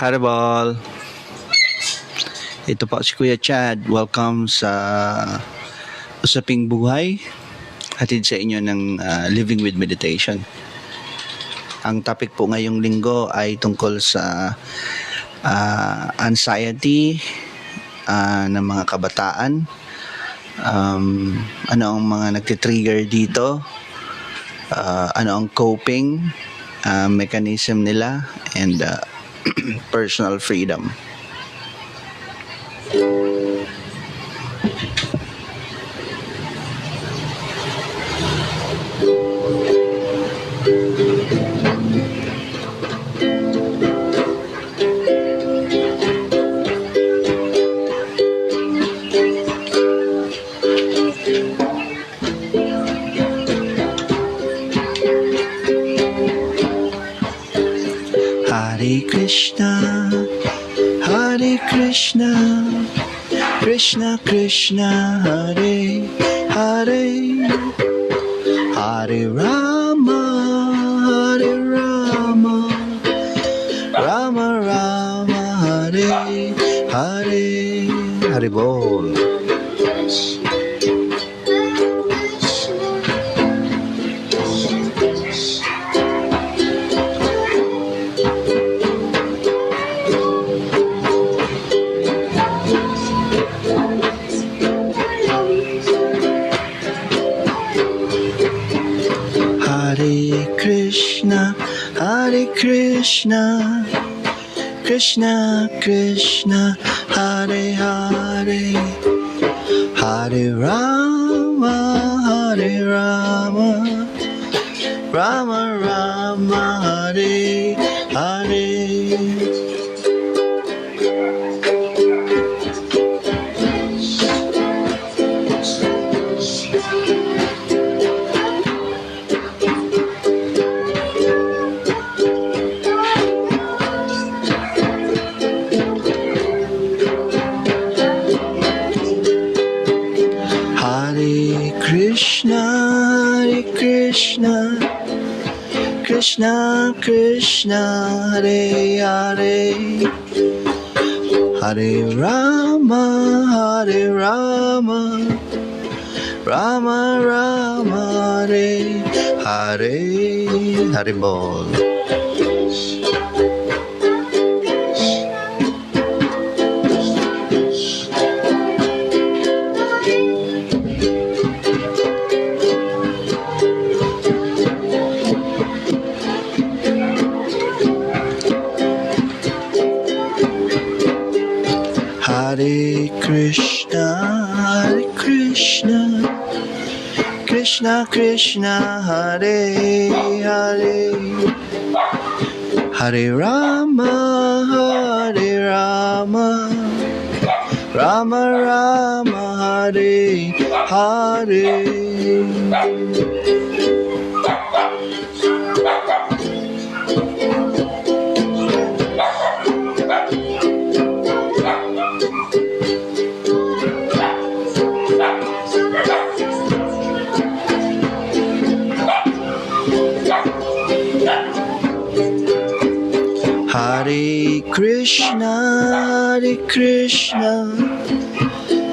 Haribol. Ito po si Kuya Chad. Welcome sa Usaping Buhay. Hatid sa inyo ng Living with Meditation. Ang topic po ngayong linggo ay tungkol sa anxiety ng mga kabataan. Ano ang mga nagtitrigger dito? Ano ang coping mechanism nila and personal freedom. Hare Krishna, Hare Krishna, Krishna Krishna, Hare Hare, Hare Rama, Hare Rama, Rama Rama, Hare Hare. Haribol. Hare Krishna, Hare Krishna, Krishna Krishna, Hare Hare, Hare Rama, Hare Rama, Rama Rama, Hare Hare. Hare Krishna, Hare Krishna, Krishna Krishna, Hare Hare, Hare Rama, Hare Rama, Rama Rama, Hare Hare. Haribol. Hare Krishna, Hare Krishna, Krishna Krishna, Hare Hare, Hare Rama, Hare Rama, Rama Rama, Hare Hare. Hare Krishna, Hare Krishna,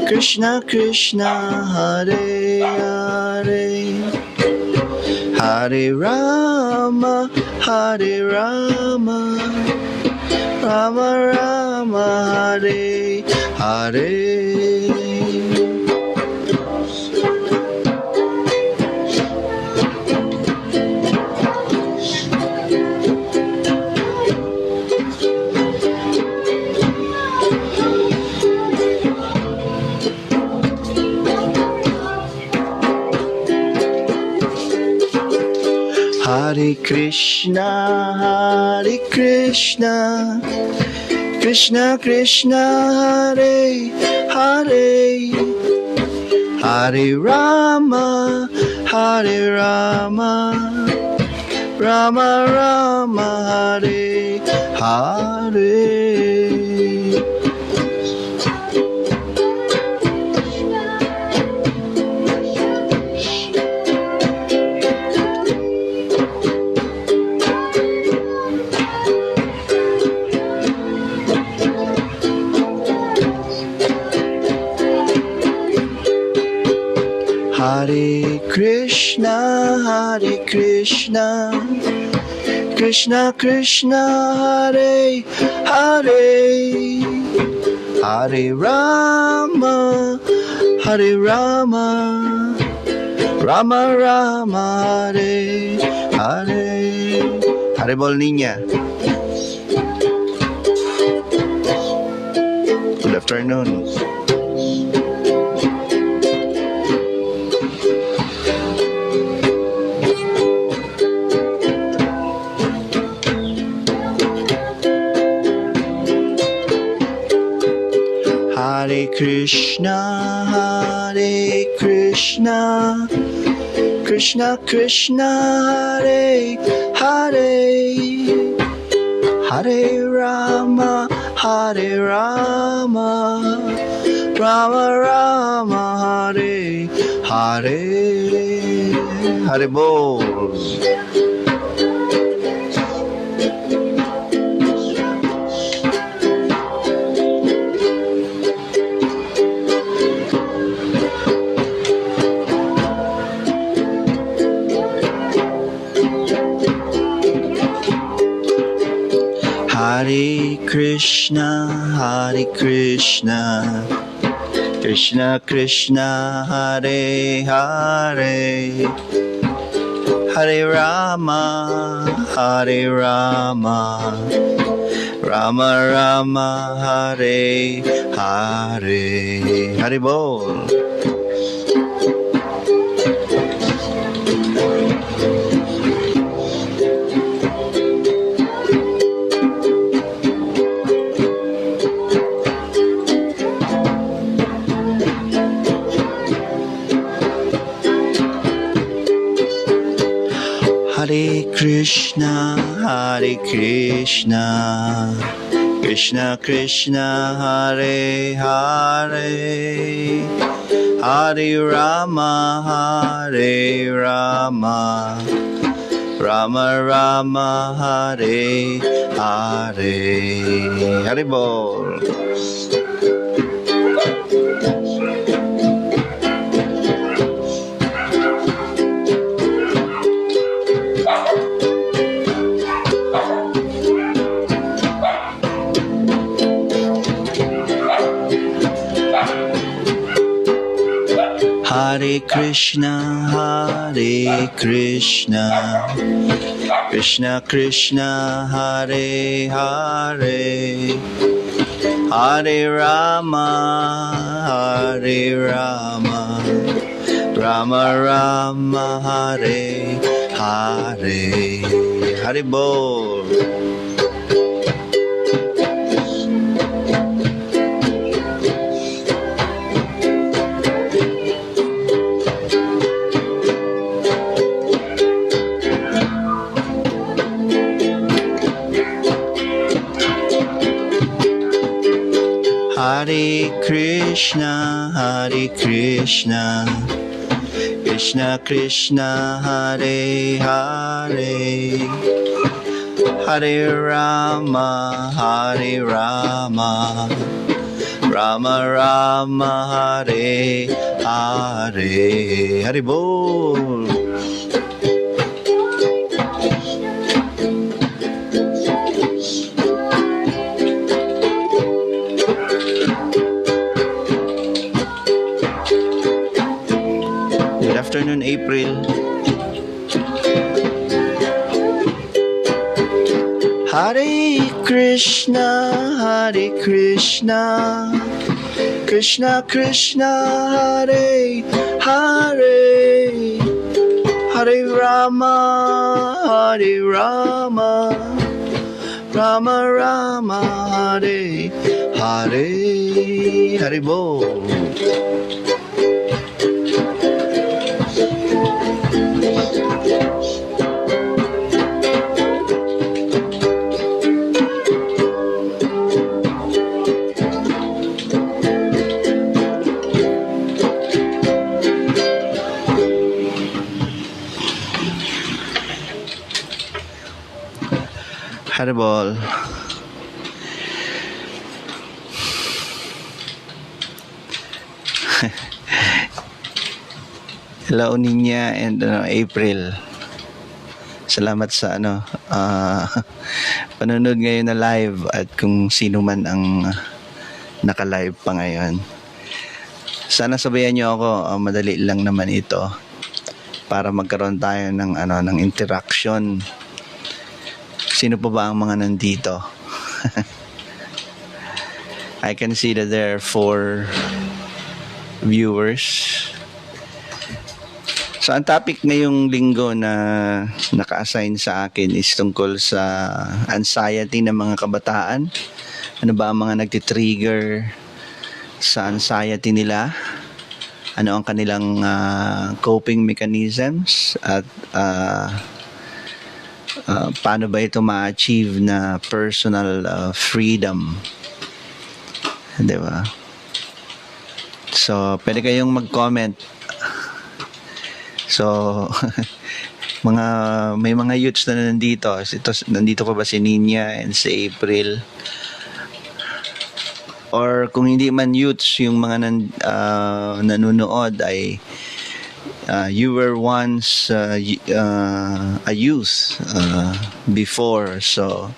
Krishna Krishna, Hare Hare, Hare Rama, Hare Rama, Rama Rama, Hare Hare. Hare Krishna, Hare Krishna, Krishna Krishna, Hare Hare, Hare Rama, Hare Rama, Rama Rama, Hare Hare. Hare Krishna, Hare Krishna, Krishna Krishna, Hare Hare, Hare Rama, Hare Rama, Rama Rama, Hare Hare. Hare bol ninya. Good afternoon. Hare Krishna, Hare Krishna, Krishna Krishna, Hare Hare, Hare Rama, Hare Rama, Rama Rama, Hare Hare. Hare bol. Hare Krishna, Hare Krishna, Krishna Krishna, Hare Hare, Hare Rama, Hare Rama, Rama Rama, Hare Hare. Hare bol. Hare Krishna, Hare Krishna, Krishna Krishna, Hare Hare, Hare Rama, Hare Rama, Rama Rama, Hare Hare. Hare bol. Hare Krishna, Hare Krishna, Krishna Krishna, Hare Hare, Hare Rama, Hare Rama, Rama Rama, Hare Hare. Hare bol. Hare Krishna, Hare Krishna, Krishna Krishna, Hare Hare, Hare Rama, Hare Rama, Rama Rama, Hare Hare. Hare bol. Good afternoon, April. Hare Krishna, Hare Krishna, Krishna Krishna, Hare Hare, Hare Rama, Hare Rama, Rama Rama, Hare Hare. Hare bol. Hare bol. Hello Ninya and April. Salamat sa panonood ngayon na live at kung sino man ang naka-live pa ngayon. Sana sabayan niyo ako, madali lang naman ito para magkaroon tayo ng interaction. Sino pa ba ang mga nandito? I can see that there are 4 viewers. So ang topic ngayong linggo na naka-assign sa akin is tungkol sa anxiety ng mga kabataan. Ano ba ang mga nagtitrigger sa anxiety nila? Ano ang kanilang coping mechanisms? At paano ba ito ma-achieve na personal freedom? Diba? So, pwede kayong mag-comment. So, may mga youths na nandito. Nandito pa ba si Ninya and si April? Or kung hindi man youths, yung mga nanonood ay you were once a youth before. So,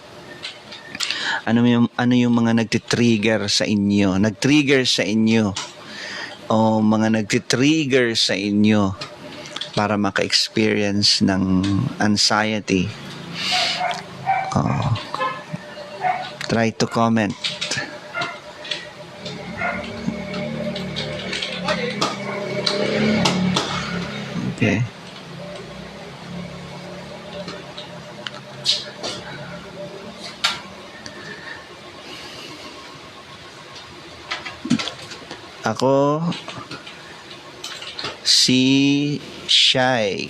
ano yung mga nagtitrigger sa inyo? Nagtrigger sa inyo o mga nagtitrigger sa inyo para maka-experience ng anxiety. Try to comment. Okay. Ako si Shai.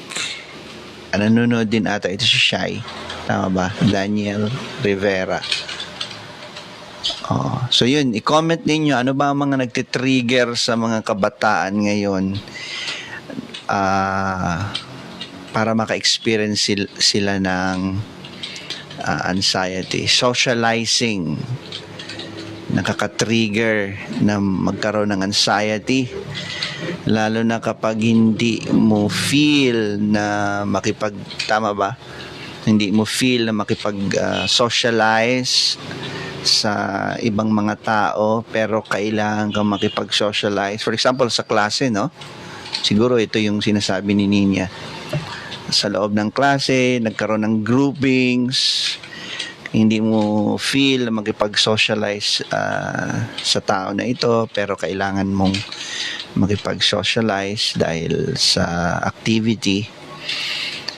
Nanonood din ata ito si Shai. Tama ba? Daniel Rivera. So yun, i-comment ninyo ano ba ang mga nagtitrigger sa mga kabataan ngayon para maka-experience sila ng anxiety. Socializing nakaka-trigger na magkaroon ng anxiety, lalo na kapag hindi mo feel na hindi mo feel na makipag-socialize sa ibang mga tao, pero kailangan kang makipag-socialize. For example, sa klase, no? Siguro ito yung sinasabi ni Ninya. Sa loob ng klase, nagkaroon ng groupings, hindi mo feel na makipag-socialize sa tao na ito, pero kailangan mong makipag-socialize dahil sa activity.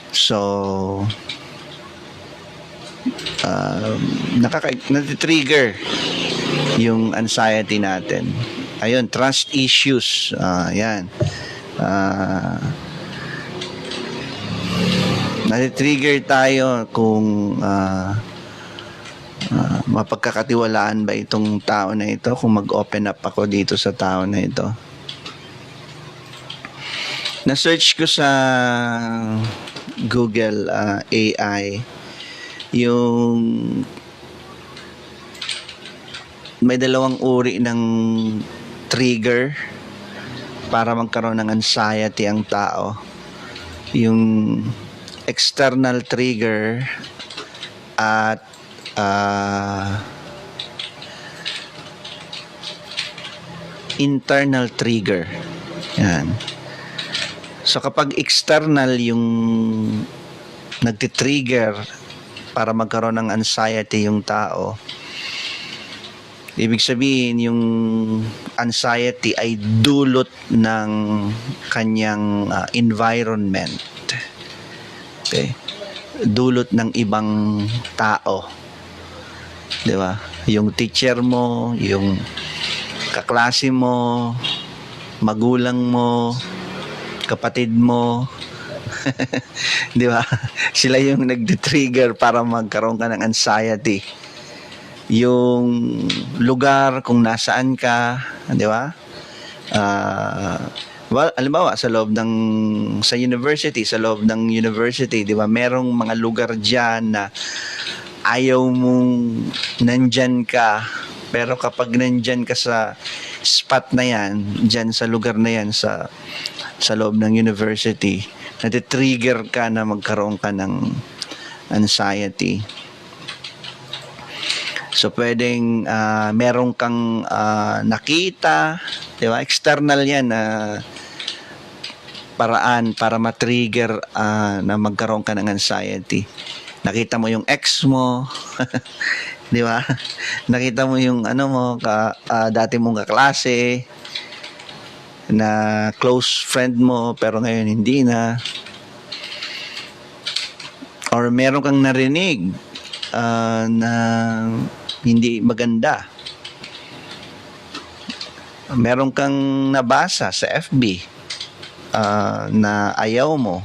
So, natitrigger yung anxiety natin. Ayun, trust issues. Yan. Natitrigger tayo kung mapagkakatiwalaan ba itong tao na ito, kung mag-open up ako dito sa tao na ito. Na-search ko sa Google AI yung may 2 uri ng trigger para magkaroon ng anxiety ang tao. Yung external trigger at internal trigger. Yan. So kapag external yung nagtitrigger para magkaroon ng anxiety yung tao, ibig sabihin yung anxiety ay dulot ng kanyang environment. Okay? Dulot ng ibang tao. 'Di ba? Yung teacher mo, yung kaklase mo, magulang mo, kapatid mo. 'Di ba? Sila yung nagde-trigger para magkaroon ka ng anxiety. Yung lugar kung nasaan ka, 'di ba? Halimbawa sa loob sa university, 'di ba? Merong mga lugar diyan na ayaw mong nandyan ka, pero kapag nandyan ka sa spot na yan, dyan sa lugar na yan, sa sa loob ng university, natitrigger ka na magkaroon ka ng anxiety. So, pwedeng meron kang nakita, di ba? External yan na paraan para matrigger na magkaroon ka ng anxiety. Nakita mo yung ex mo, di ba? Nakita mo yung dati mong kaklase, na close friend mo, pero ngayon hindi na. Or meron kang narinig na hindi maganda. Meron kang nabasa sa FB na ayaw mo.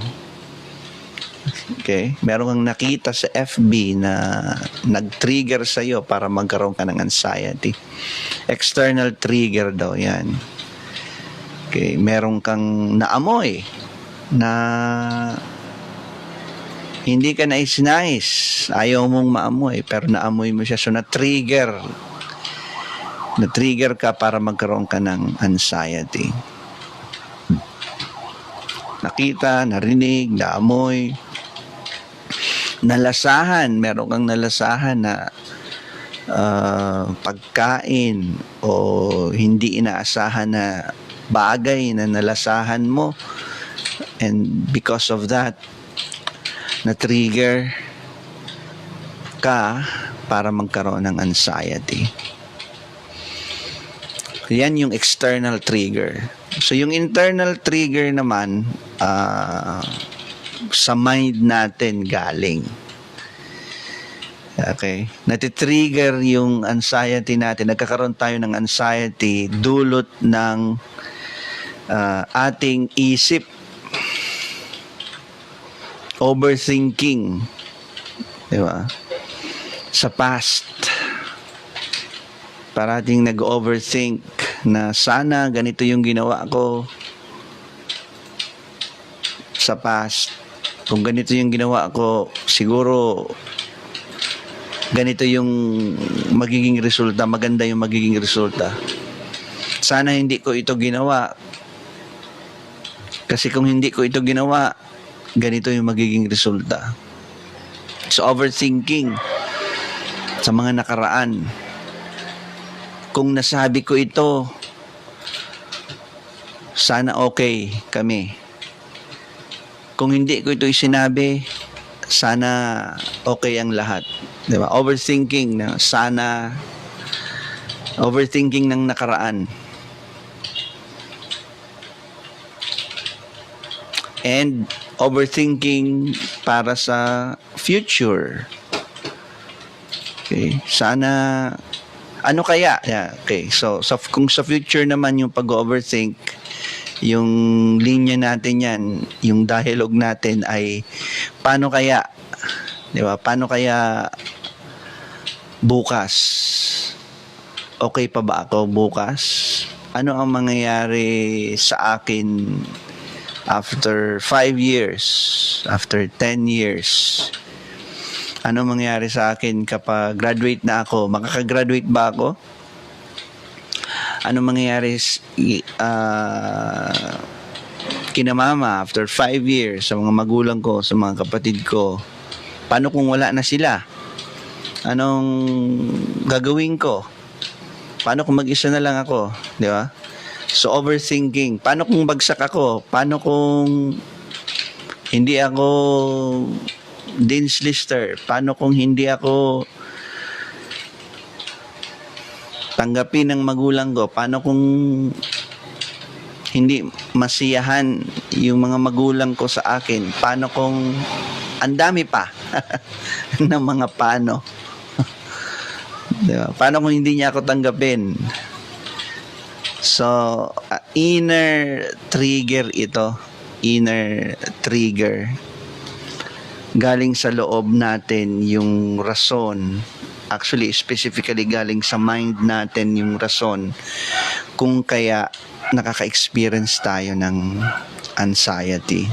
Okay? Meron kang nakita sa FB na nag-trigger sa'yo para magkaroon ka ng anxiety. External trigger daw yan. Okay? Meron kang naamoy na hindi ka nais-nais, ayaw mong maamoy, pero naamoy mo siya. So, na-trigger ka para magkaroon ka ng anxiety. Nakita, narinig, naamoy, nalasahan. Meron kang nalasahan na pagkain o hindi inaasahan na bagay na nalasahan mo. And because of that, na-trigger ka para magkaroon ng anxiety. Yan yung external trigger. So, yung internal trigger naman, sa mind natin galing. Okay? Natitrigger yung anxiety natin. Nagkakaroon tayo ng anxiety dulot ng ating isip. Overthinking. Di ba? Sa past. Parating nag-overthink na sana ganito yung ginawa ko sa past. Kung ganito yung ginawa ko, siguro ganito yung magiging resulta, maganda yung magiging resulta. Sana hindi ko ito ginawa. Kasi kung hindi ko ito ginawa, ganito yung magiging resulta. So, overthinking sa mga nakaraan. Kung nasabi ko ito, sana okay kami. Kung hindi ko ito sinabi, sana okay ang lahat. Diba? Overthinking na sana, overthinking ng nakaraan. And overthinking para sa future. Okay, sana ano kaya? Yeah, okay. So, kung sa future naman yung pag-overthink, yung linya natin yan, yung dialogue natin ay paano kaya? 'Di ba? Paano kaya bukas? Okay pa ba ako bukas? Ano ang mangyayari sa akin after 5 years, after 10 years? Ano mangyayari sa akin kapag graduate na ako? Makakagraduate ba ako? Ano mangyayari kina mama after 5 years, sa mga magulang ko, sa mga kapatid ko? Paano kung wala na sila? Anong gagawin ko? Paano kung mag-isa na lang ako? Di ba? So, overthinking. Paano kung bagsak ako? Paano kung hindi ako Dean's Lister? Paano kung hindi ako tanggapin ng magulang ko? Paano kung hindi masiyahan yung mga magulang ko sa akin? Paano kung ang dami pa ng mga paano? Diba? Paano kung hindi niya ako tanggapin? So, inner trigger ito. Inner trigger. Galing sa loob natin yung rason. Actually, specifically galing sa mind natin yung rason kung kaya nakaka-experience tayo ng anxiety.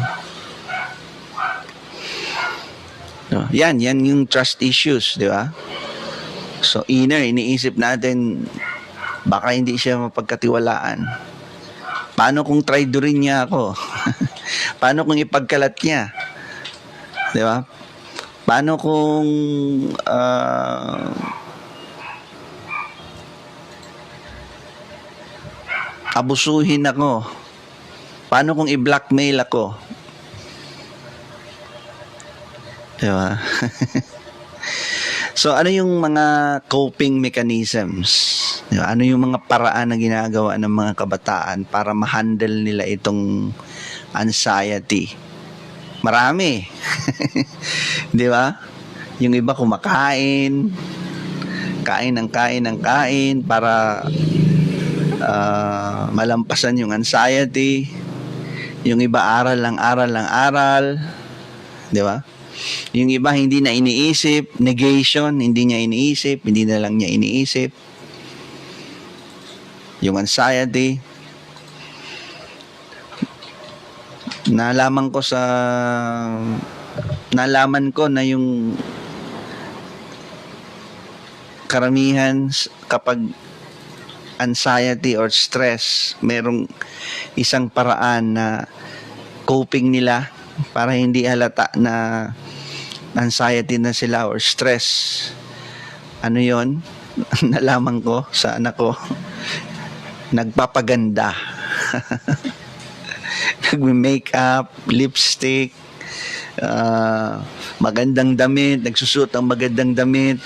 No, yan yung trust issues, di ba? So, inner, iniisip natin, baka hindi siya mapagkatiwalaan. Paano kung traidorin niya ako? Paano kung ipagkalat niya? Di ba? Paano kung abusuhin ako? Paano kung i-blackmail ako? Di ba? So, ano yung mga coping mechanisms? Diba? Ano yung mga paraan na ginagawa ng mga kabataan para ma-handle nila itong anxiety? Marami. Di ba? Yung iba kumakain, kain para malampasan yung anxiety. Yung iba aral. Di ba? Yung iba hindi na iniisip, negation, hindi niya iniisip, hindi na lang niya iniisip. Yung anxiety. Nalaman ko na yung karamihan kapag anxiety or stress, merong isang paraan na coping nila para hindi halata na anxiety na sila or stress. Ano yon? Nalaman ko sa anak ko, nagpapaganda. Nagme-makeup, lipstick, magandang damit, nagsusuot ang magandang damit.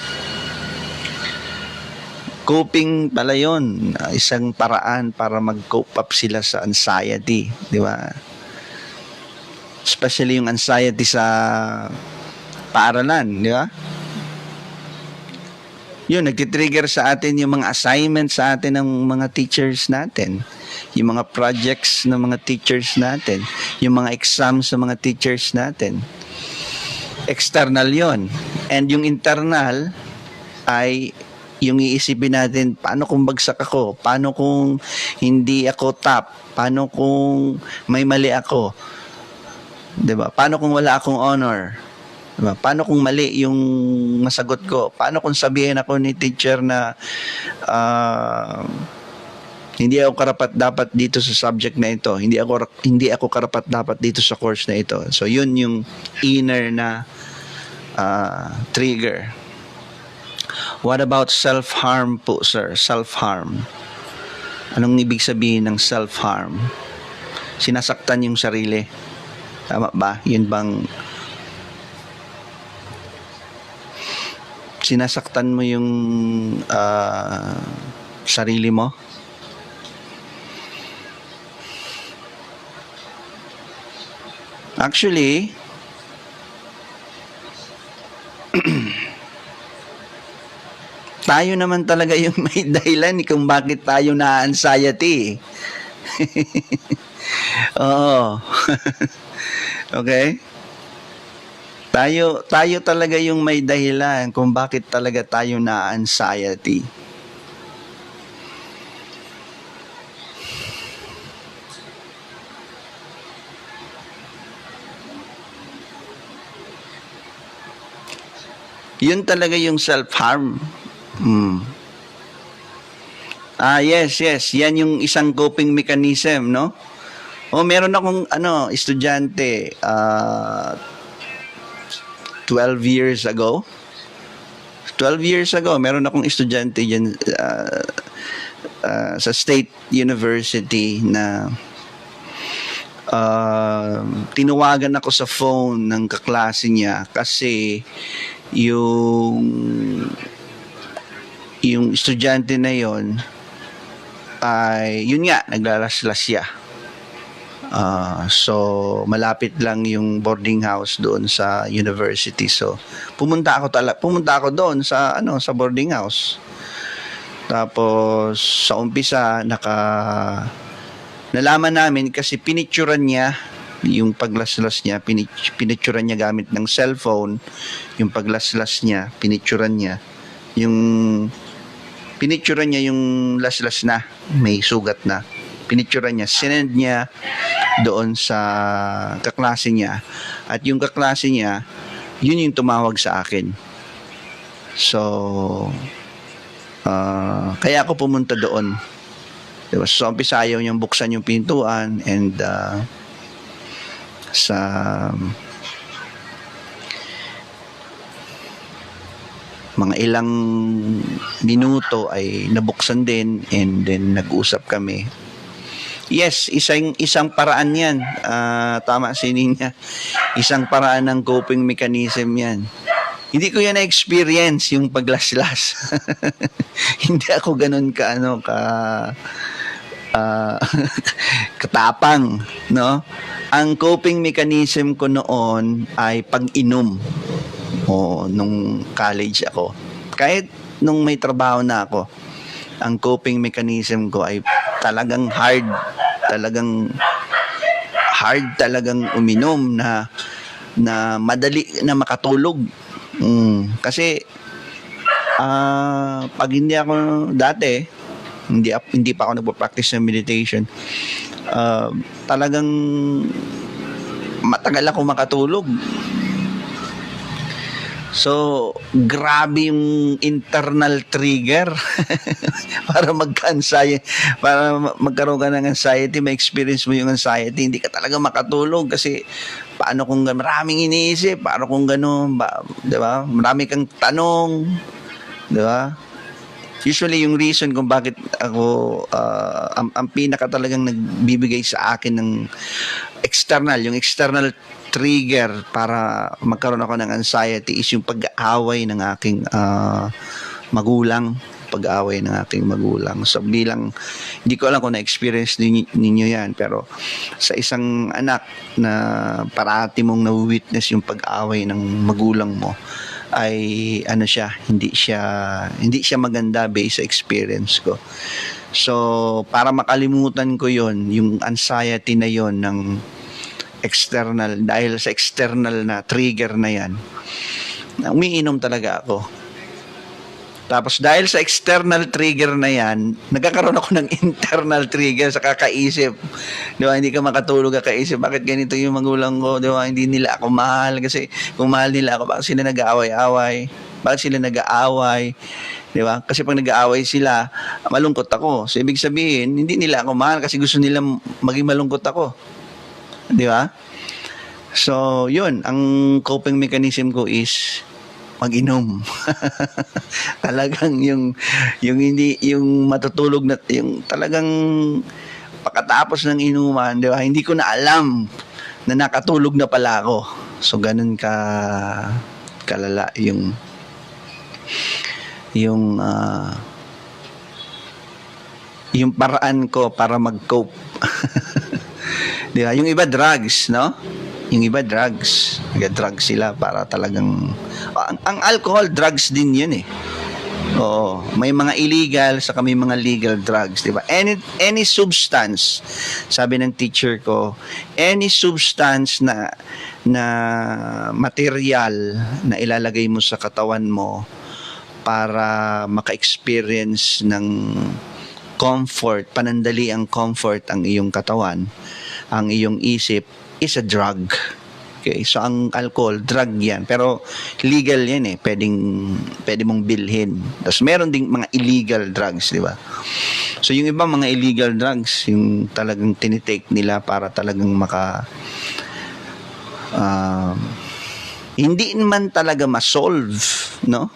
Coping pala yun, isang paraan para mag-cope up sila sa anxiety, di ba? Especially yung anxiety sa paaralan, di ba? Yun, nagtitrigger sa atin yung mga assignments sa atin ng mga teachers natin, yung mga projects ng mga teachers natin, yung mga exams sa mga teachers natin. External yon. And yung internal ay yung iisipin natin, paano kung bagsak ako? Paano kung hindi ako top? Paano kung may mali ako? Diba? Paano kung wala akong honor? Diba? Paano kung mali yung masagot ko? Paano kung sabihin ako ni teacher na hindi ako karapat dapat dito sa subject na ito. Hindi ako karapat dapat dito sa course na ito. So yun yung inner na trigger. What about self-harm po, sir? Self-harm. Anong ibig sabihin ng self-harm? Sinasaktan yung sarili. Tama ba? Yun bang sinasaktan mo yung sarili mo? Actually, tayo naman talaga yung may dahilan kung bakit tayo na-anxiety. Oo. Okay? Tayo talaga yung may dahilan kung bakit talaga tayo na-anxiety. Yun talaga yung self-harm. Yes. Yan yung isang coping mechanism, no? Meron akong estudyante 12 years ago. 12 years ago, meron akong estudyante diyan sa State University na tinawagan ako sa phone ng kaklase niya kasi yung estudyante na yon ay yun nga naglalaslas siya. So malapit lang yung boarding house doon sa university. So pumunta ako doon sa sa boarding house. Tapos sa umpisa nalaman namin kasi pinicturan niya yung paglaslas niya, pinicturan niya gamit ng cellphone, yung paglaslas niya, pinicturan niya yung laslas na, may sugat na. Pinicturan niya, sinend niya doon sa kaklase niya. At yung kaklase niya, yun yung tumawag sa akin. So, kaya ako pumunta doon. Diba? So, umpisa ayaw niyang buksan yung pintuan and sa mga ilang minuto ay nabuksan din and then nag-usap kami. Yes, isang paraan 'yan. Tama si Ninya. Isang paraan ng coping mechanism 'yan. Hindi ko yan na-experience yung paglaslas. Hindi ako ganun ka ah, katapang, no? Ang coping mechanism ko noon ay pag-inom. Nung college ako. Kahit nung may trabaho na ako, ang coping mechanism ko ay talagang hard talagang uminom na madali na makatulog. Kasi pag hindi ako dati, hindi pa ako nagpo-practice ng meditation, talagang matagal ako makatulog. So, grabe yung internal trigger para magkaroon ka ng anxiety, ma-experience mo yung anxiety, hindi ka talaga makatulog kasi paano kung maraming iniisip, paano kung gano'n, di ba? Marami kang tanong, di ba? Usually yung reason kung bakit ako ang pinaka talagang nagbibigay sa akin ng yung external trigger para magkaroon ako ng anxiety is yung pag-aaway ng aking magulang. So hindi ko alam kung na-experience ninyo yan, pero sa isang anak na parati mong na-witness yung pag-aaway ng magulang mo, ay hindi siya maganda based sa experience ko. So para makalimutan ko yon, yung anxiety na yon ng external, dahil sa external na trigger na yan, umiinom talaga ako. Tapos dahil sa external trigger na yan, nagkakaroon ako ng internal trigger sa kakaisip. Di ba? Hindi ka makatulog kakaisip, bakit ganito yung magulang ko? Di ba? Hindi nila ako mahal. Kasi kung mahal nila ako, bakit sila nag-aaway-away? Di ba? Kasi pag nag-aaway sila, malungkot ako. So ibig sabihin, hindi nila ako mahal kasi gusto nila maging malungkot ako. Di ba? So, yun, ang coping mechanism ko is mag-inom. Talagang yung matutulog na, yung talagang pagkatapos ng inuman, di ba? Hindi ko na alam na nakatulog na pala ako. So, ganun kalala yung paraan ko para mag-cope. Di ba? Yung iba drugs, no? Nag-drugs sila para talagang ang alcohol, drugs din 'yun eh. Oo, may mga illegal saka may mga legal drugs, di ba? Any substance, sabi ng teacher ko, any substance na material na ilalagay mo sa katawan mo para maka-experience ng comfort, panandali ang comfort ang iyong katawan, ang iyong isip, is a drug. Okay, so ang alcohol, drug yan. Pero legal yan eh. Pwede mong bilhin. Tapos meron ding mga illegal drugs, di ba? So yung iba mga illegal drugs, yung talagang tinitake nila para talagang hindi man talaga ma-solve, no?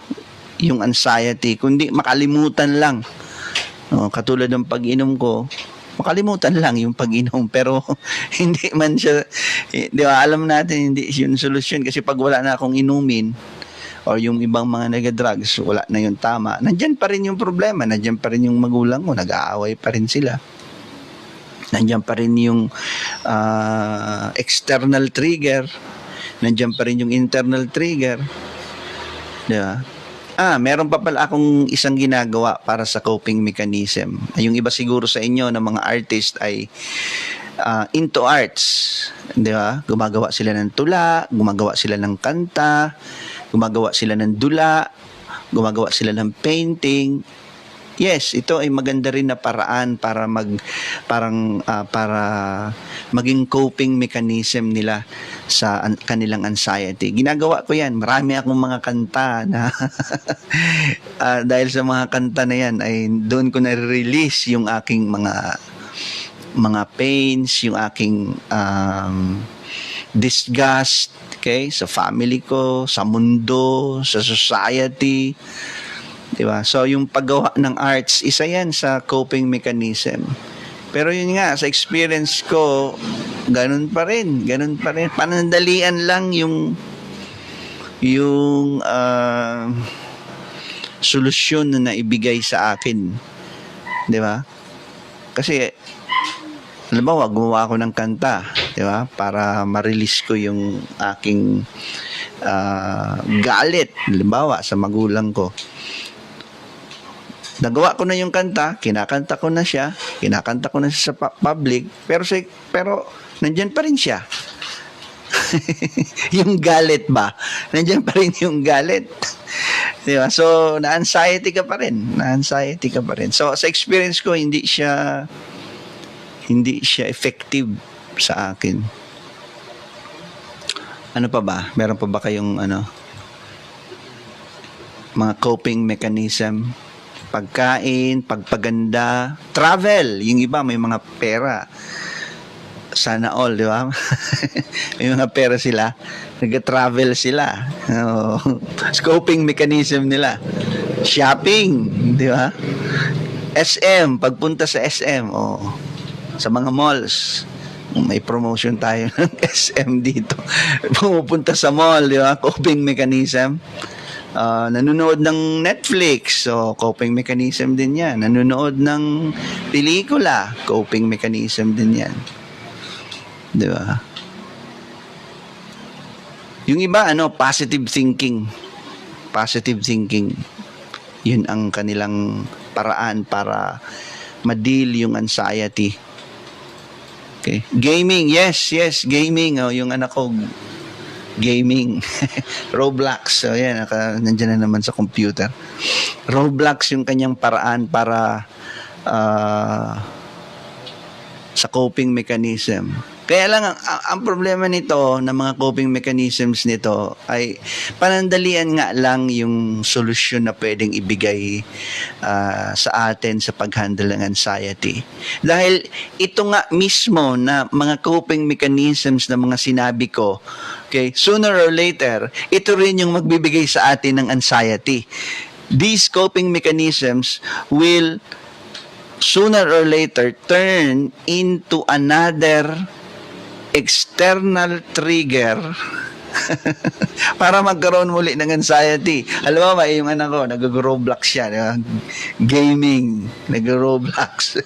Yung anxiety, kundi makalimutan lang. Katulad ng pag-inom ko, makalimutan lang yung pag-inom, pero hindi man siya, di ba, alam natin hindi yun solusyon kasi pag wala na akong inumin or yung ibang mga nag-drugs, wala na yung tama, nandyan pa rin yung problema, nandyan pa rin yung magulang mo, nag-aaway pa rin sila, nandyan pa rin yung external trigger, nandyan pa rin yung internal trigger, di ba? Meron pa pala akong isang ginagawa para sa coping mechanism. Yung iba siguro sa inyo na mga artist ay into arts, di ba? Gumagawa sila ng tula, gumagawa sila ng kanta, gumagawa sila ng dula, gumagawa sila ng painting. yes, ito ay maganda rin na paraan para para maging coping mechanism nila sa kanilang anxiety. Ginagawa ko 'yan. Marami akong mga kanta na dahil sa mga kanta na 'yan ay doon ko na-release yung aking mga pains, yung aking disgust, okay, sa family ko, sa mundo, sa society. Diba? So, yung paggawa ng arts, isa yan sa coping mechanism. Pero yun nga, sa experience ko, ganun pa rin. Panandalian lang yung solusyon na naibigay sa akin. Diba? Kasi, halimbawa, gumawa ako ng kanta, diba? Para ma-release ko yung aking galit, halimbawa, sa magulang ko. Nagawa ko na yung kanta, kinakanta ko na siya sa public, pero nandiyan pa rin siya. Yung galit ba? Nandiyan pa rin yung galit. Di ba? So, na-anxiety ka pa rin. So, sa experience ko, hindi siya effective sa akin. Ano pa ba? Meron pa ba kayong mga coping mechanism? Pagkain, pagpaganda, travel. Yung iba may mga pera. Sana all, di ba? May mga pera sila. Nag-travel sila. Coping mechanism nila. Shopping, di ba? SM, pagpunta sa SM, sa mga malls. May promotion tayo ng SM dito. Pumupunta sa mall, di ba? Coping mechanism. Nanonood ng Netflix, so coping mechanism din yan. Nanonood ng pelikula, coping mechanism din yan. Di ba? Yung iba, positive thinking. Yun ang kanilang paraan para ma-deal yung anxiety. Okay. Gaming, yes, gaming. Yung anak ko, gaming. Roblox. So, yan, nandiyan na naman sa computer. Roblox yung kanyang paraan para sa coping mechanism. Kaya lang, ang problema nito, ng mga coping mechanisms nito, ay panandalian nga lang yung solusyon na pwedeng ibigay sa atin sa pag-handle ng anxiety. Dahil ito nga mismo na mga coping mechanisms na mga sinabi ko, okay, sooner or later, ito rin yung magbibigay sa atin ng anxiety. These coping mechanisms will sooner or later turn into another external trigger para magkaroon muli ng anxiety. Alam mo ba, yung anak ko, nag-Roblox siya. Diba? Gaming, nag-Roblox.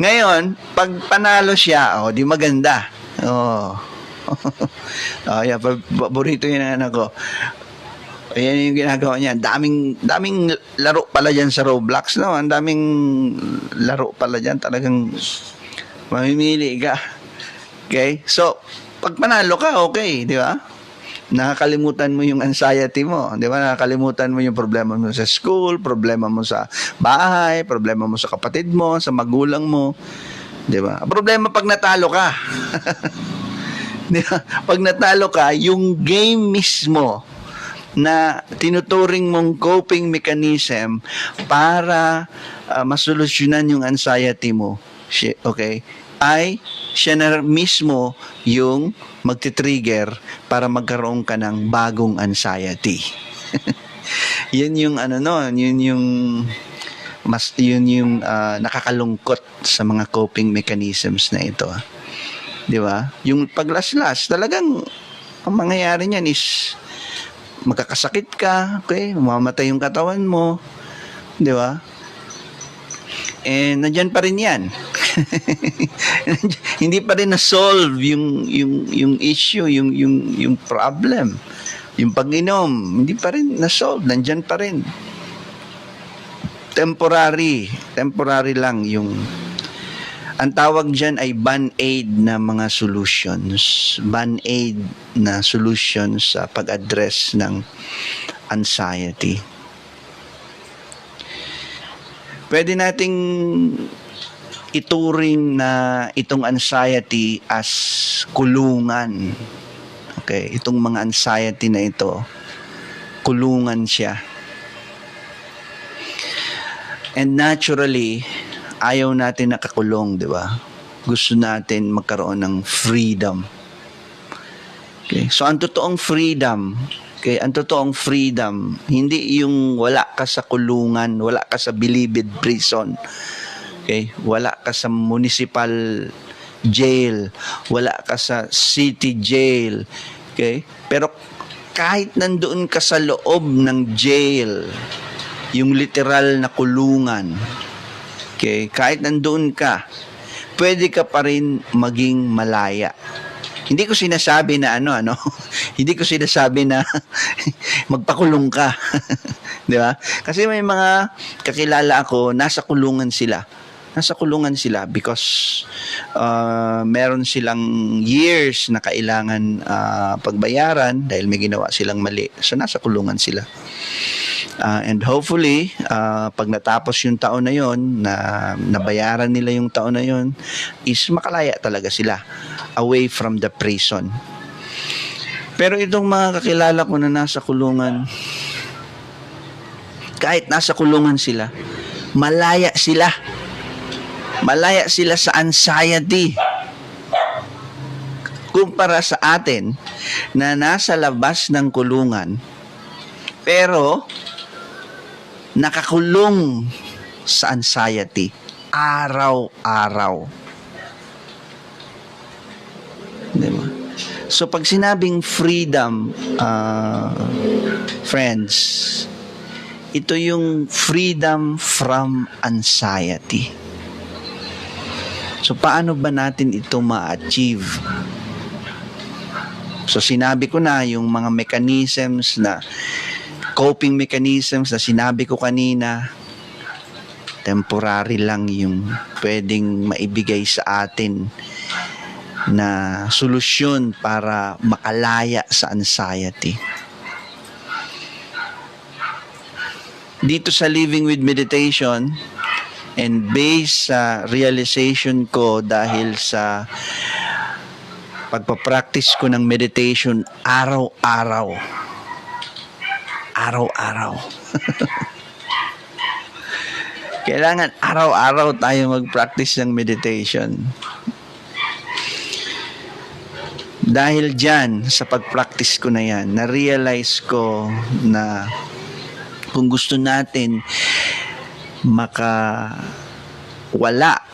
Ngayon, pag panalo siya, di maganda. Yeah, paborito yun ng anak ko. Ayan yung ginagawa niya. Daming laro pala dyan sa Roblox, no? Ang daming laro pala dyan. Talagang mamimili ka. Okay? So, pag panalo ka, okay, di ba? Nakakalimutan mo yung anxiety mo, di ba? Nakakalimutan mo yung problema mo sa school, problema mo sa bahay, problema mo sa kapatid mo, sa magulang mo, di ba? Problema pag natalo ka. Di ba? Pag natalo ka, yung game mismo na tinuturing mong coping mechanism para masolusyonan yung anxiety mo, okay, ay siya na mismo yung magti-trigger para magkaroon ka ng bagong anxiety. Yun yung yun yung nakakalungkot sa mga coping mechanisms na ito. Di ba? Yung paglaslas, talagang ang mangyayari niyan is magkakasakit ka, okay? Mamamatay yung katawan mo, di ba? And nandiyan pa rin yan. Hindi pa rin na-solve yung issue, yung problem. Yung pag-inom, hindi pa rin na-solve, nandiyan pa rin. Temporary lang yung ang tawag dyan ay band-aid na mga solutions. Band-aid na solutions sa pag-address ng anxiety. Pwede nating ituring na itong anxiety as kulungan. Okay, itong mga anxiety na ito, kulungan siya. And naturally, ayaw natin nakakulong, di ba? Gusto natin magkaroon ng freedom. Okay, so ang totoong freedom, hindi yung wala ka sa kulungan, wala ka sa bilibid prison. Okay, wala ka sa municipal jail, wala ka sa city jail. Okay? Pero kahit nandoon ka sa loob ng jail, yung literal na kulungan, okay, kahit nandoon ka, pwede ka pa rin maging malaya. Hindi ko sinasabi na hindi ko sinasabi na magpakulong ka. Di ba? Kasi may mga kakilala ako, nasa kulungan sila because meron silang years na kailangan pagbayaran dahil may ginawa silang mali. So nasa kulungan sila. And hopefully, pag natapos yung taon na yon, na nabayaran nila yung taon na yon, is makalaya talaga sila away from the prison. Pero itong mga kakilala ko na nasa kulungan, kahit nasa kulungan sila, malaya sila sa anxiety kumpara sa atin na nasa labas ng kulungan pero nakakulong sa anxiety araw-araw. Diba? So pag sinabing freedom, friends, ito yung freedom from anxiety. So paano ba natin ito ma-achieve? So sinabi ko na yung mga mechanisms na coping mechanisms na sinabi ko kanina, temporary lang yung pwedeng maibigay sa atin na solusyon para makalaya sa anxiety. Dito sa Living with Meditation, and based sa realization ko dahil sa pagpapractice ko ng meditation araw-araw. Kailangan araw-araw tayo mag-practice ng meditation. Dahil dyan, sa pag-practice ko na yan, na-realize ko na kung gusto natin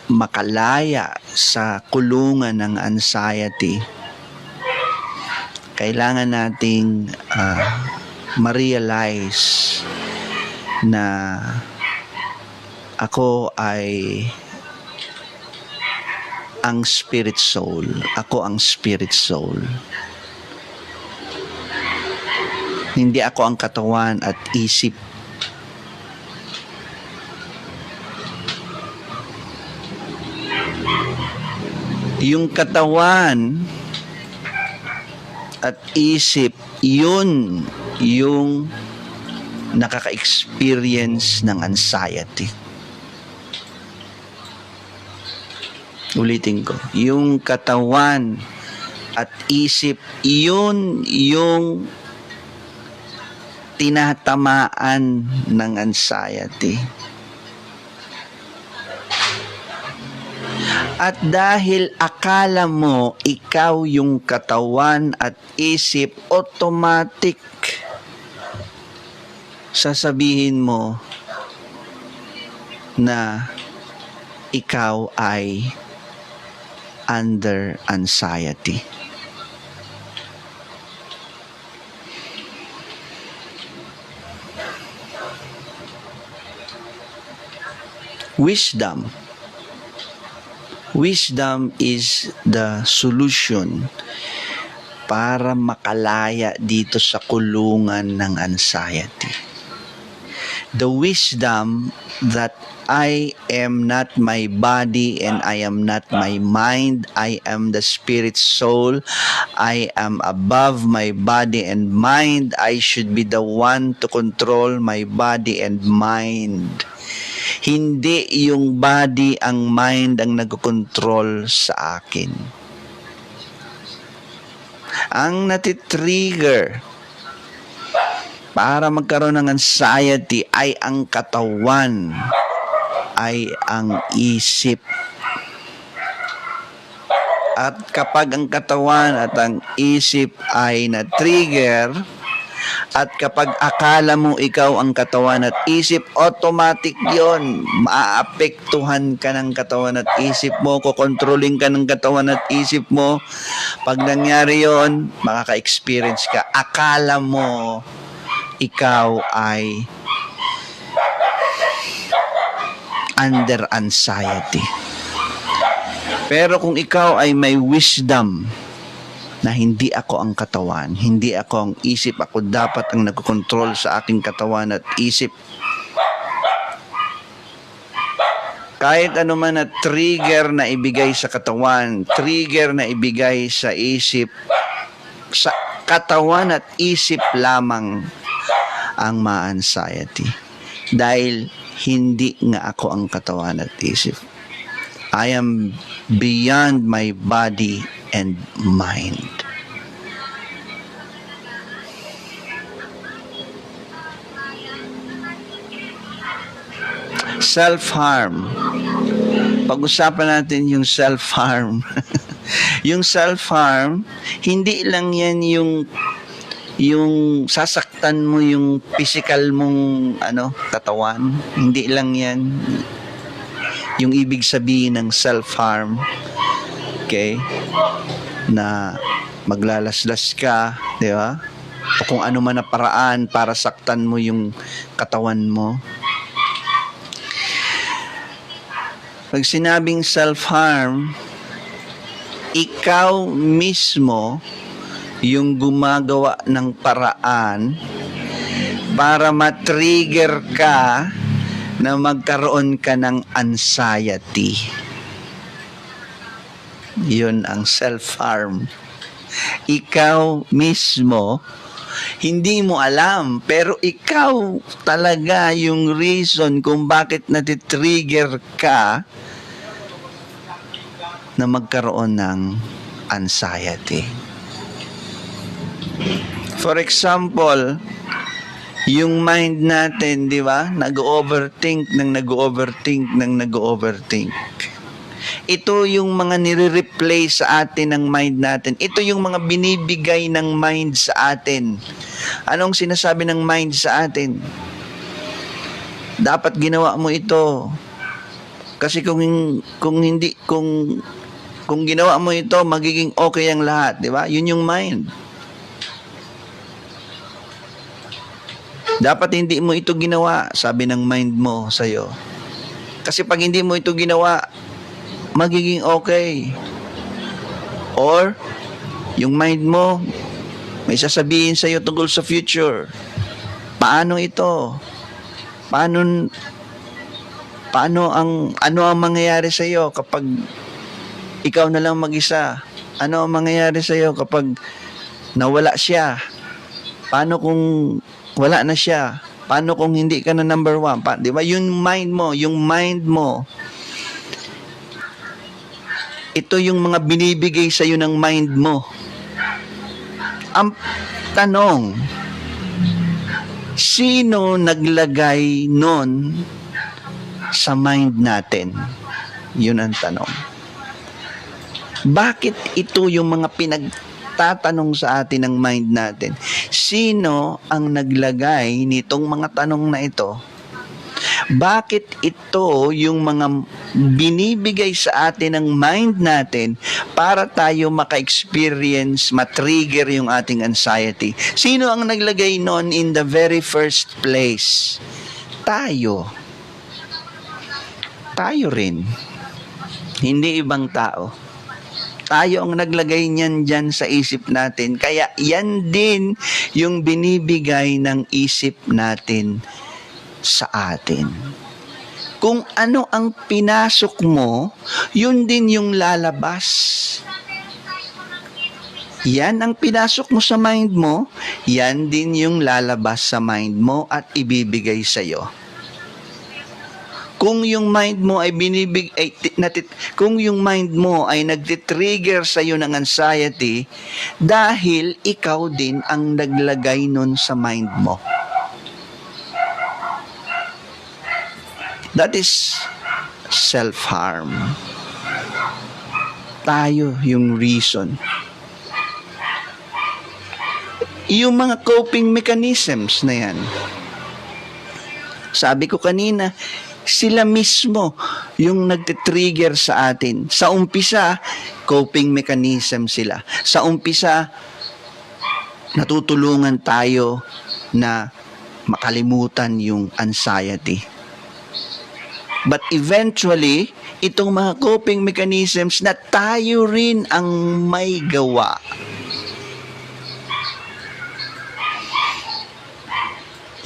makalaya sa kulungan ng anxiety, kailangan nating ma-realize na ako ay ang spirit soul. Ako ang spirit soul. Hindi ako ang katawan at isip. Yung katawan at isip, yun yung nakaka-experience ng anxiety. Ulitin ko, yung katawan at isip, yun yung tinatamaan ng anxiety. At dahil akala mo ikaw yung katawan at isip, automatic sasabihin mo na ikaw ay under anxiety. Wisdom is the solution para makalaya dito sa kulungan ng anxiety. The wisdom that I am not my body and I am not my mind. I am the spirit soul. I am above my body and mind. I should be the one to control my body and mind. Hindi yung body, ang mind ang nagkocontrol sa akin. Ang natitrigger para magkaroon ng anxiety ay ang katawan, ay ang isip. At kapag ang katawan at ang isip ay na-trigger, at kapag akala mo ikaw ang katawan at isip, automatic yon, maaapektuhan ka ng katawan at isip mo, kukontrolling ka ng katawan at isip mo. Pag nangyari yon, makaka-experience ka. Akala mo ikaw ay under anxiety. Pero kung ikaw ay may wisdom na hindi ako ang katawan, hindi ako ang isip, ako dapat ang nagkokontrol sa aking katawan at isip. Kahit ano man na trigger na ibigay sa katawan, trigger na ibigay sa isip, sa katawan at isip lamang ang ma-anxiety. Dahil hindi nga ako ang katawan at isip. I am beyond my body and mind. Self-harm. Pag-usapan natin yung self-harm. Yung self-harm, hindi lang yan yung sasaktan mo yung physical mong katawan. Hindi lang yan yung ibig sabihin ng self-harm. Okay? Na maglalaslas ka, di ba? O kung ano man na paraan para saktan mo yung katawan mo. Pag sinabing self-harm, ikaw mismo yung gumagawa ng paraan para ma-trigger ka na magkaroon ka ng anxiety. Yun ang self-harm. Ikaw mismo, hindi mo alam, pero ikaw talaga yung reason kung bakit natitrigger ka na magkaroon ng anxiety. For example, yung mind natin, di ba? Nag-overthink. Ito yung mga nire-replay sa atin ng mind natin. Ito yung mga binibigay ng mind sa atin. Anong sinasabi ng mind sa atin? Dapat ginawa mo ito. Kasi kung ginawa mo ito, magiging okay ang lahat, di ba? Yun yung mind. Dapat hindi mo ito ginawa, sabi ng mind mo sa'yo. Kasi pag hindi mo ito ginawa, magiging okay. Or, yung mind mo, may sasabihin sa'yo tungkol sa future. Paano ito? Ano ang mangyayari sa'yo kapag ikaw na lang mag-isa? Ano ang mangyayari sa'yo kapag nawala siya? Paano kung wala na siya? Paano kung hindi ka na number 1? Di ba? Yung mind mo, ito yung mga binibigay sa iyo ng mind mo. Ang tanong, sino naglagay nun sa mind natin? Yun ang tanong. Bakit ito yung mga pinagtatanong sa atin ng mind natin? Sino ang naglagay nitong mga tanong na ito? Bakit ito yung mga binibigay sa atin ng mind natin para tayo maka-experience, matrigger yung ating anxiety? Sino ang naglagay noon in the very first place? Tayo. Tayo rin. Hindi ibang tao. Tayo ang naglagay niyan dyan sa isip natin. Kaya yan din yung binibigay ng isip natin sa atin. Kung ano ang pinasok mo, yun din yung lalabas. Yan ang pinasok mo sa mind mo, yan din yung lalabas sa mind mo at ibibigay sa'yo. Kung yung mind mo ay kung yung mind mo ay nagtitrigger sa iyo ng anxiety, dahil ikaw din ang naglagay nun sa mind mo. That is self-harm. Tayo yung reason. Yung mga coping mechanisms na yan, sabi ko kanina, sila mismo yung nagtitrigger sa atin. Sa umpisa, coping mechanism sila. Sa umpisa, natutulungan tayo na makalimutan yung anxiety. But eventually, itong mga coping mechanisms na tayo rin ang may gawa.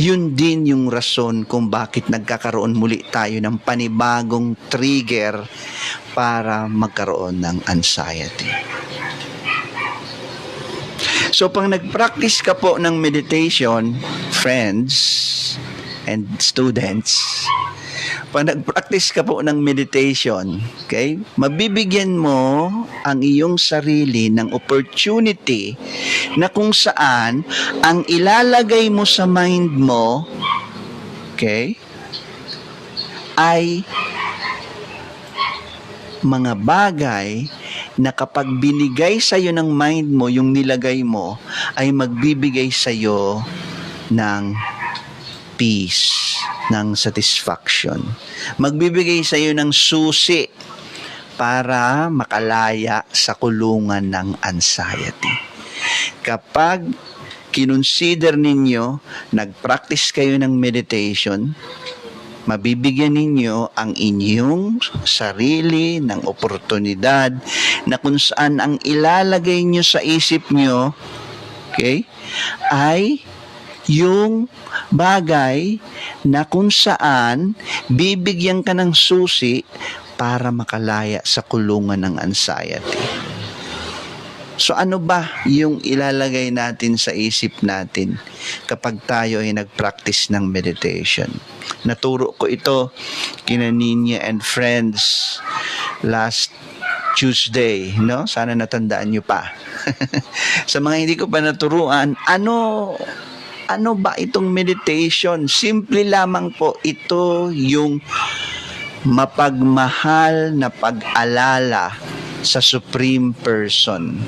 Yun din yung rason kung bakit nagkakaroon muli tayo ng panibagong trigger para magkaroon ng anxiety. So, pag nag-practice ka po ng meditation, friends and students, pag nag-practice ka po ng meditation, okay, mabibigyan mo ang iyong sarili ng opportunity na kung saan ang ilalagay mo sa mind mo, okay, ay mga bagay na kapag binigay sa iyo ng mind mo, yung nilagay mo, ay magbibigay sa iyo ng peace, ng satisfaction. Magbibigay sa iyo ng susi para makalaya sa kulungan ng anxiety. Kapag kinonsider ninyo, nag-practice kayo ng meditation, mabibigyan ninyo ang inyong sarili ng oportunidad na kung saan ang ilalagay nyo sa isip nyo, okay, ay yung bagay na kung saan bibigyan ka ng susi para makalaya sa kulungan ng anxiety. So ano ba yung ilalagay natin sa isip natin kapag tayo ay nag-practice ng meditation? Naturo ko ito kina Ninya and friends last Tuesday, no? Sana natandaan nyo pa. Sa mga hindi ko pa naturuan, ano ba itong meditation? Simple lamang po, ito yung mapagmahal na pag-alala sa Supreme Person.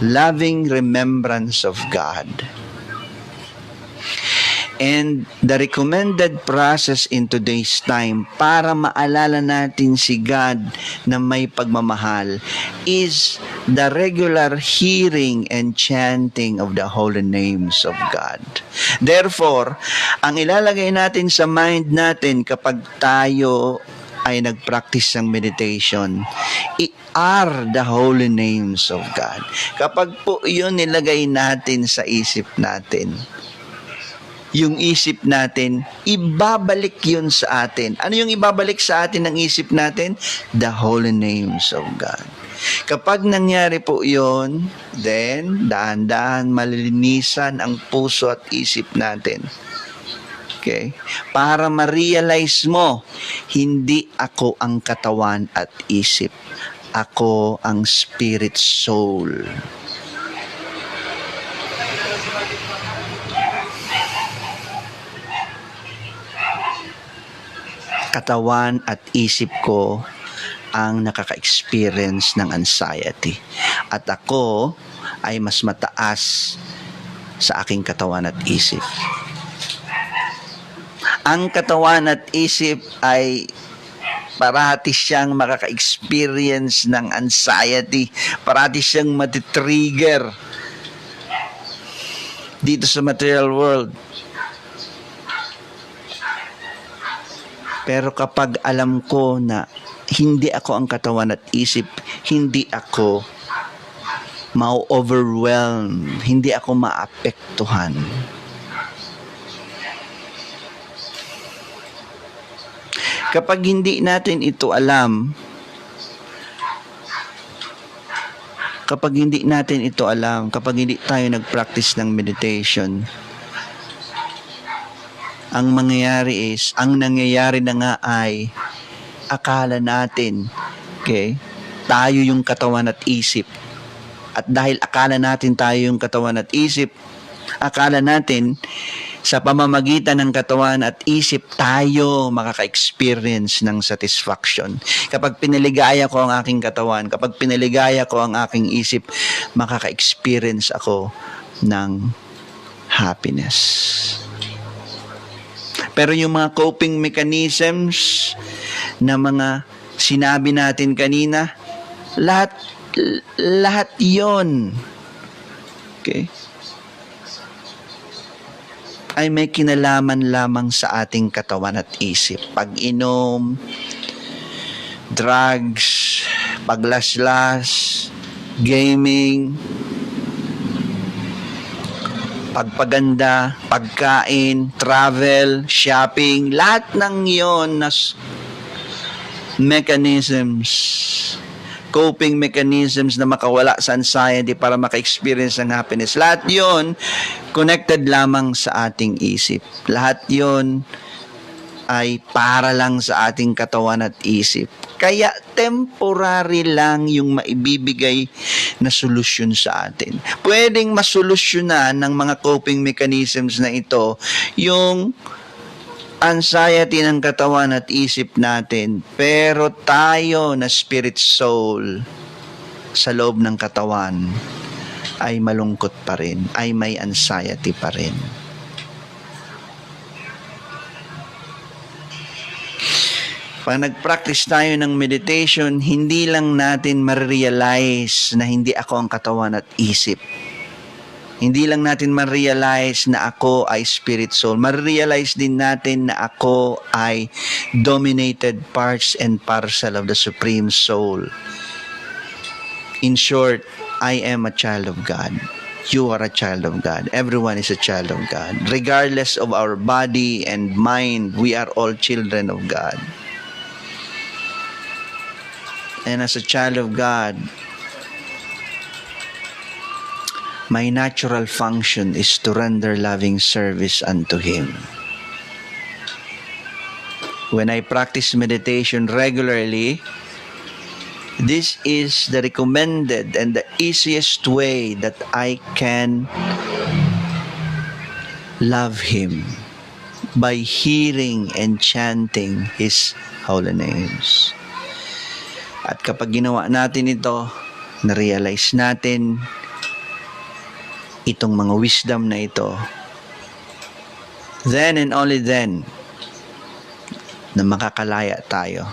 Loving remembrance of God. And the recommended process in today's time para maalala natin si God na may pagmamahal is the regular hearing and chanting of the holy names of God. Therefore, ang ilalagay natin sa mind natin kapag tayo ay nag-practice ng meditation, are the holy names of God. Kapag po yun nilagay natin sa isip natin, yung isip natin, ibabalik yun sa atin. Ano yung ibabalik sa atin ng isip natin? The holy names of God. Kapag nangyari po yun, then dahan-dahan malilinisan ang puso at isip natin. Okay? Para ma-realize mo, hindi ako ang katawan at isip. Ako ang spirit soul. Katawan at isip ko ang nakaka-experience ng anxiety. At ako ay mas mataas sa aking katawan at isip. Ang katawan at isip ay parati siyang makaka-experience ng anxiety. Parati siyang matitrigger dito sa material world. Pero kapag alam ko na hindi ako ang katawan at isip, hindi ako ma-overwhelm, hindi ako maapektuhan. Kapag hindi natin ito alam, kapag hindi tayo nag-practice ng meditation, ang nangyayari na nga ay, akala natin, okay, tayo yung katawan at isip. At dahil akala natin tayo yung katawan at isip, akala natin sa pamamagitan ng katawan at isip tayo makaka-experience ng satisfaction. Kapag pinaligaya ko ang aking katawan, kapag pinaligaya ko ang aking isip, makaka-experience ako ng happiness. Pero yung mga coping mechanisms na mga sinabi natin kanina, lahat yon, okay, ay may kinalaman lamang sa ating katawan at isip. Pag-inom, drugs, paglaslas, gaming, pagpaganda, pagkain, travel, shopping, lahat ng yon na mechanisms, coping mechanisms na makawala sa anxiety para maka-experience ng happiness. Lahat yon connected lamang sa ating isip. Lahat yon ay para lang sa ating katawan at isip. Kaya temporary lang yung maibibigay na solusyon sa atin. Pwedeng masolusyonan ng mga coping mechanisms na ito yung anxiety ng katawan at isip natin, pero tayo na spirit soul sa loob ng katawan ay malungkot pa rin, ay may anxiety pa rin. Pag nag-practice tayo ng meditation, hindi lang natin ma-realize na hindi ako ang katawan at isip. Hindi lang natin ma-realize na ako ay spirit soul. Ma-realize din natin na ako ay dominated parts and parcel of the Supreme Soul. In short, I am a child of God. You are a child of God. Everyone is a child of God. Regardless of our body and mind, we are all children of God. And as a child of God, my natural function is to render loving service unto Him. When I practice meditation regularly, this is the recommended and the easiest way that I can love Him, by hearing and chanting His holy names. At kapag ginawa natin ito, na-realize natin itong mga wisdom na ito, then and only then, na makakalaya tayo.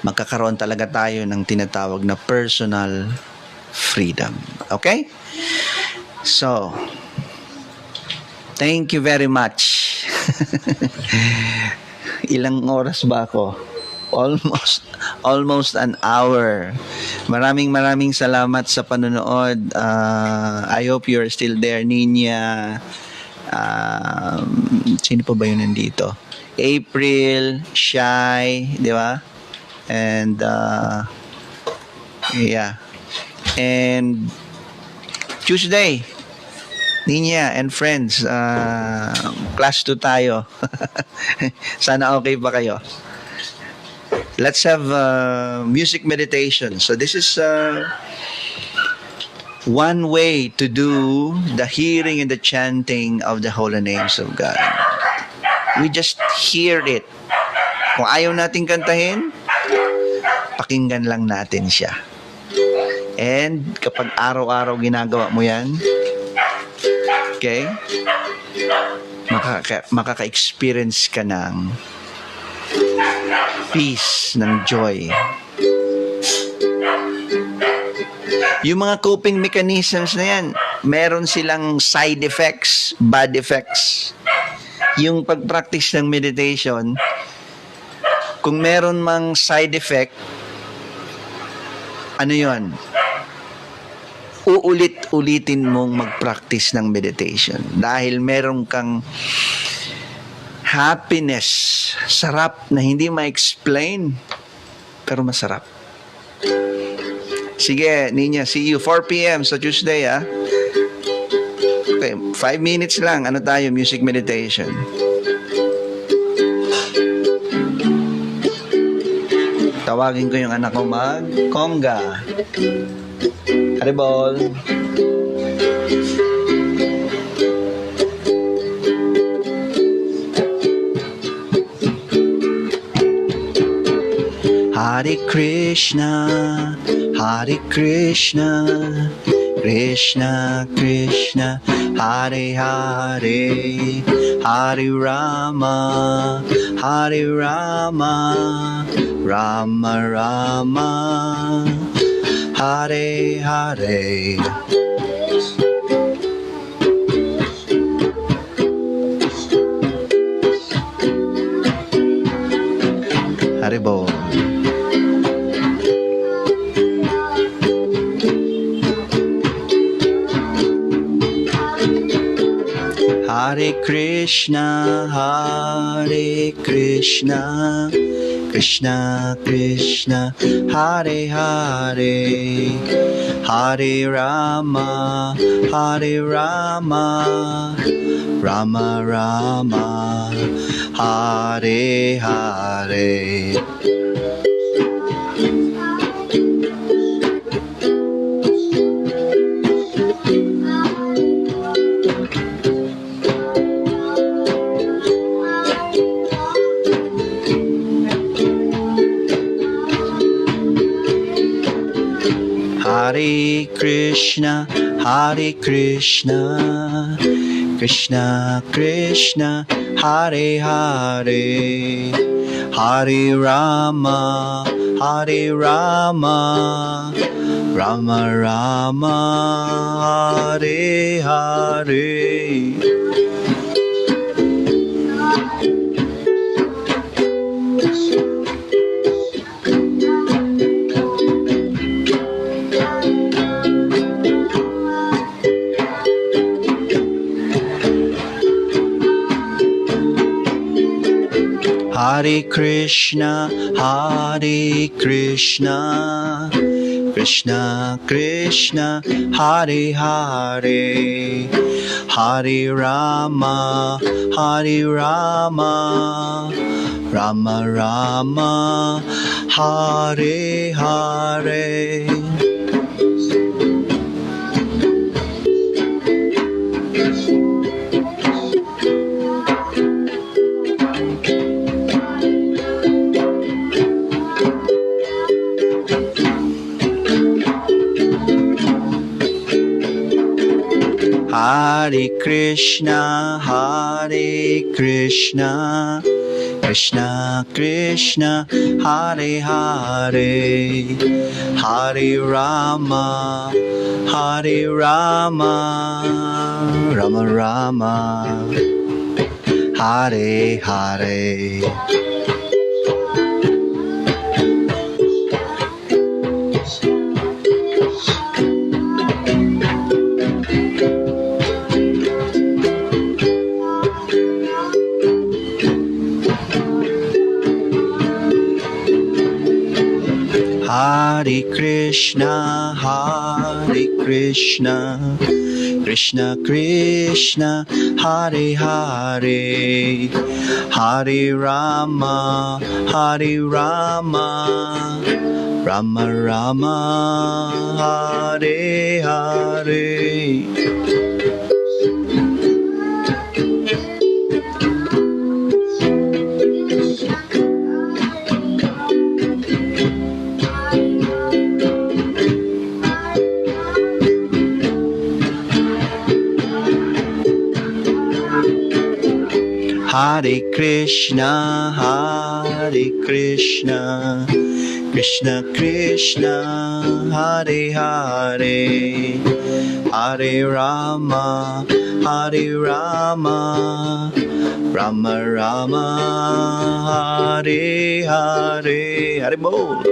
Magkakaroon talaga tayo ng tinatawag na personal freedom. Okay? So, thank you very much. Ilang oras ba ako? Almost an hour. Maraming salamat sa panonood. I hope you're still there, Ninya. Sino pa ba yun nandito? April, Shy, di ba? And yeah. And Tuesday, Ninya and friends, class 2 tayo. Sana okay ba kayo? Let's have music meditation. So this is one way to do the hearing and the chanting of the holy names of God. We just hear it. Kung ayaw natin kantahin, pakinggan lang natin siya. And kapag araw-araw ginagawa mo yan, okay, makaka-experience ka ng peace, ng joy. Yung mga coping mechanisms na yan, meron silang side effects, bad effects. Yung pag-practice ng meditation, kung meron mang side effect, ano yon? Uulit-ulitin mong mag-practice ng meditation dahil meron kang happiness, sarap na hindi ma-explain, pero masarap. Sige, Ninya, see you 4 p.m. sa Tuesday, ah. Okay, 5 minutes lang. Ano tayo? Music meditation. Tawagin ko yung anak ko mag-conga. Haribol. Hare Krishna, Hare Krishna, Krishna Krishna, Hare Hare, Hare Rama, Hare Rama, Rama Rama, Hare Hare. Haribol. Hare Krishna, Hare Krishna, Krishna Krishna, Hare Hare, Hare Rama, Hare Rama, Rama Rama, Hare Hare. Hare Krishna, Hare Krishna, Krishna Krishna, Hare Hare, Hare Rama, Hare Rama, Rama Rama, Hare Hare. Hare Krishna, Hare Krishna, Krishna Krishna, Hare Hare, Hare Rama, Hare Rama, Rama Rama, Hare Hare. Hare Krishna, Hare Krishna, Krishna Krishna, Hare Hare, Hare Rama, Hare Rama, Rama Rama, Hare Hare. Hare Krishna, Hare Krishna, Krishna Krishna, Hare Hare, Hare Rama, Hare Rama, Rama Rama, Hare Hare. Hare Krishna, Hare Krishna, Krishna Krishna, Hare Hare, Hare Rama, Hare Rama, Rama Rama, Hare Hare. Hare Bol.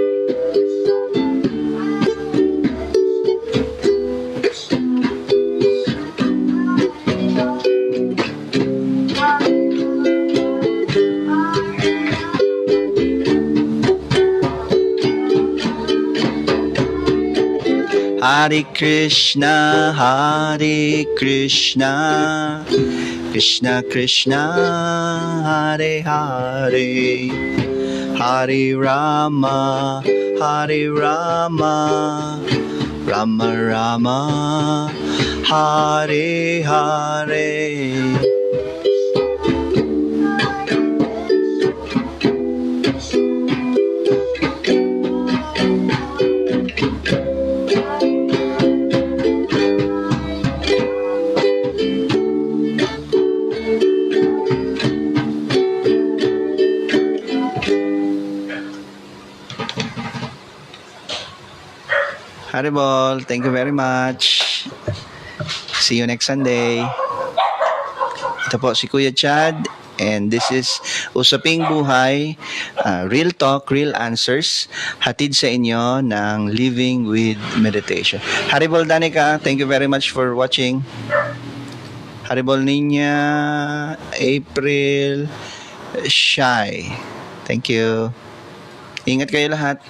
Hare Krishna, Hare Krishna, Krishna Krishna Hare Hare Hare Rama Rama Rama Hare Hare. Haribol, thank you very much. See you next Sunday. Ito po si Kuya Chad, and this is Usaping Buhay, real talk, real answers, hatid sa inyo ng Living with Meditation. Haribol Danica, thank you very much for watching. Haribol Ninya, April, Shy, thank you. Ingat kayo lahat.